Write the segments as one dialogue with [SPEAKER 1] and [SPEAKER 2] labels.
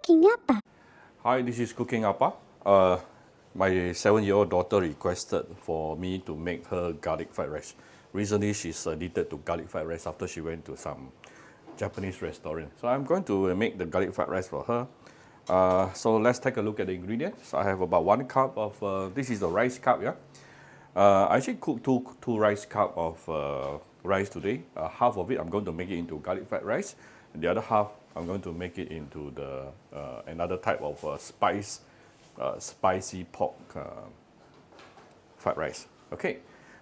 [SPEAKER 1] Cooking apa?
[SPEAKER 2] Hi, this is Cooking Appa. My 7-year-old daughter requested for me to make her garlic fried rice. Recently, she's addicted to garlic fried rice after she went to some Japanese restaurant. So I'm going to make the garlic fried rice for her. So let's take a look at the ingredients. I have about 1 cup of, this is the rice cup, yeah? I actually cooked two rice cup of rice today. Half of it I'm going to make it into garlic fried rice. And the other half I'm going to make it into the another type of spicy pork fried rice. Okay.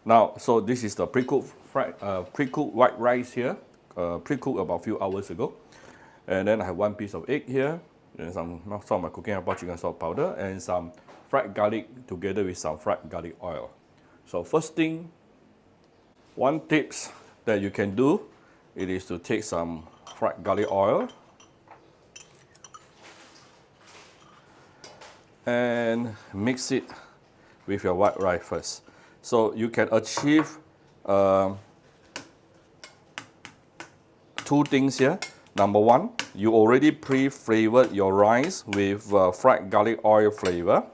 [SPEAKER 2] Now, so this is the pre-cooked white rice here. Pre-cooked about a few hours ago. And then I have 1 piece of egg here, and some of my cooking apple chicken stock powder, and some fried garlic together with some fried garlic oil. So first thing, one tips that you can do, it is to take some fried garlic oil and mix it with your white rice first. So you can achieve 2 things here. Number 1, you already pre-flavored your rice with fried garlic oil flavor.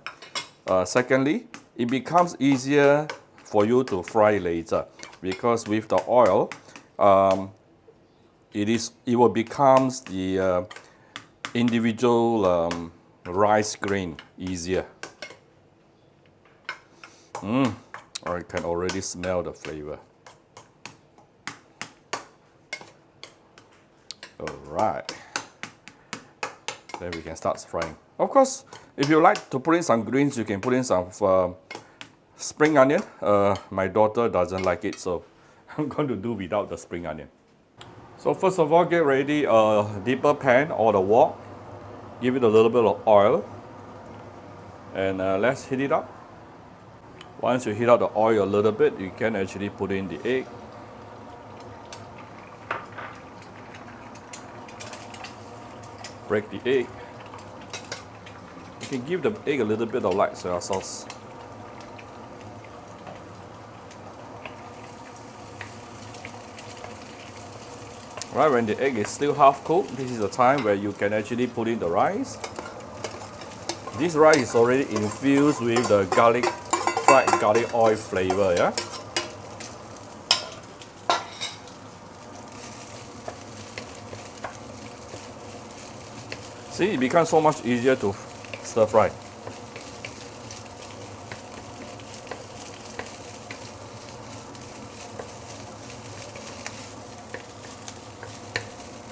[SPEAKER 2] Secondly, it becomes easier for you to fry later because with the oil, it will become the individual rice grain easier. I can already smell the flavor. Alright, then we can start frying. Of course, if you like to put in some greens, you can put in some spring onion. My daughter doesn't like it, so I'm going to do without the spring onion. So first of all, get ready a deeper pan or the wok. Give it a little bit of oil, and let's heat it up. Once you heat up the oil a little bit, you can actually put in the egg. Break the egg. You can give the egg a little bit of light soy sauce. Right, when the egg is still half cooked, this is the time where you can actually put in the rice. This rice is already infused with the fried garlic oil flavor, yeah? See, it becomes so much easier to stir fry.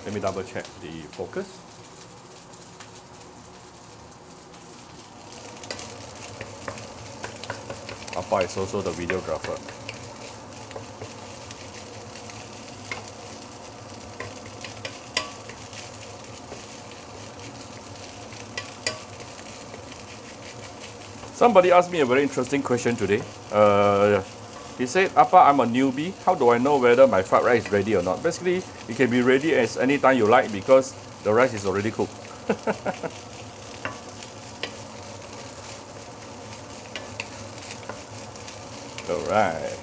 [SPEAKER 2] Let me double check the focus. Appa is also the videographer. Somebody asked me a very interesting question today. He said, Appa, I'm a newbie. How do I know whether my fried rice is ready or not? Basically, it can be ready as any time you like because the rice is already cooked. Alright.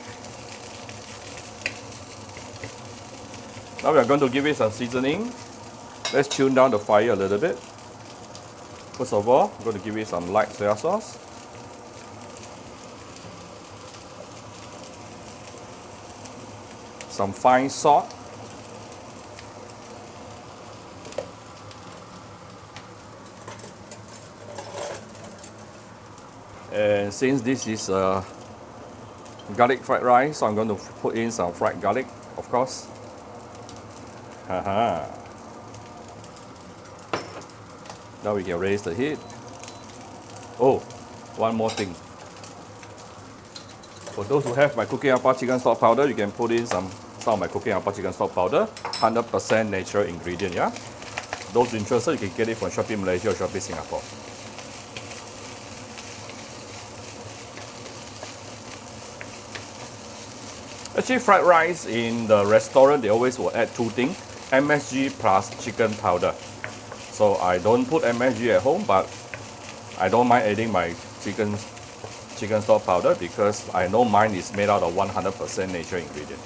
[SPEAKER 2] Now we are going to give it some seasoning. Let's tune down the fire a little bit. First of all, I'm going to give it some light soy sauce. Some fine salt. And since this is garlic fried rice, so I'm going to put in some fried garlic, of course. Now we can raise the heat. Oh, one more thing. For those who have my cooking apple chicken stock powder, you can put in some of my cooking apple chicken stock powder, 100% natural ingredient, yeah? Those interested, you can get it from Shopee Malaysia or Shopee Singapore. Actually, fried rice in the restaurant, they always will add 2 things, MSG plus chicken powder. So I don't put MSG at home, but I don't mind adding my chicken stock powder because I know mine is made out of 100% natural ingredient.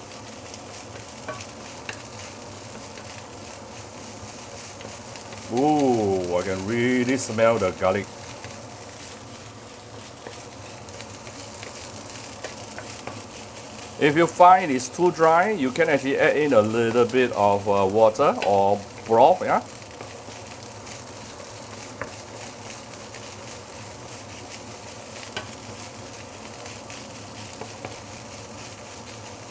[SPEAKER 2] Ooh, I can really smell the garlic. If you find it's too dry, you can actually add in a little bit of water or broth, yeah.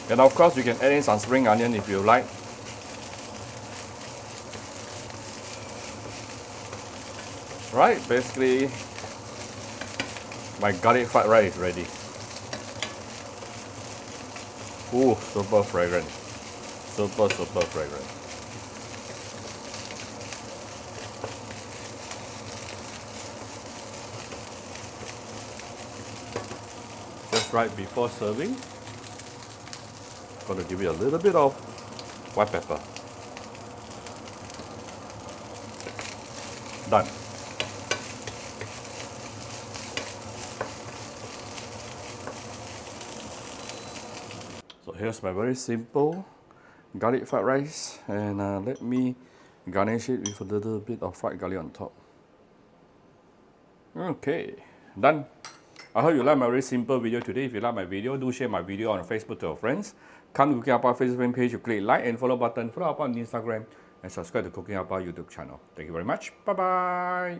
[SPEAKER 2] And of course, you can add in some spring onion if you like. Right, basically, my garlic fried rice is ready. Ooh, super fragrant. Super fragrant. Just right before serving, gonna give it a little bit of white pepper. Done. So here's my very simple garlic fried rice, and let me garnish it with a little bit of fried garlic on top. Okay, done. I hope you like my very simple video today. If you like my video, do share my video on Facebook to your friends. Come to Cooking Appa Facebook page to click like and follow button, follow up on Instagram, and subscribe to Cooking Appa YouTube channel. Thank you very much. Bye bye.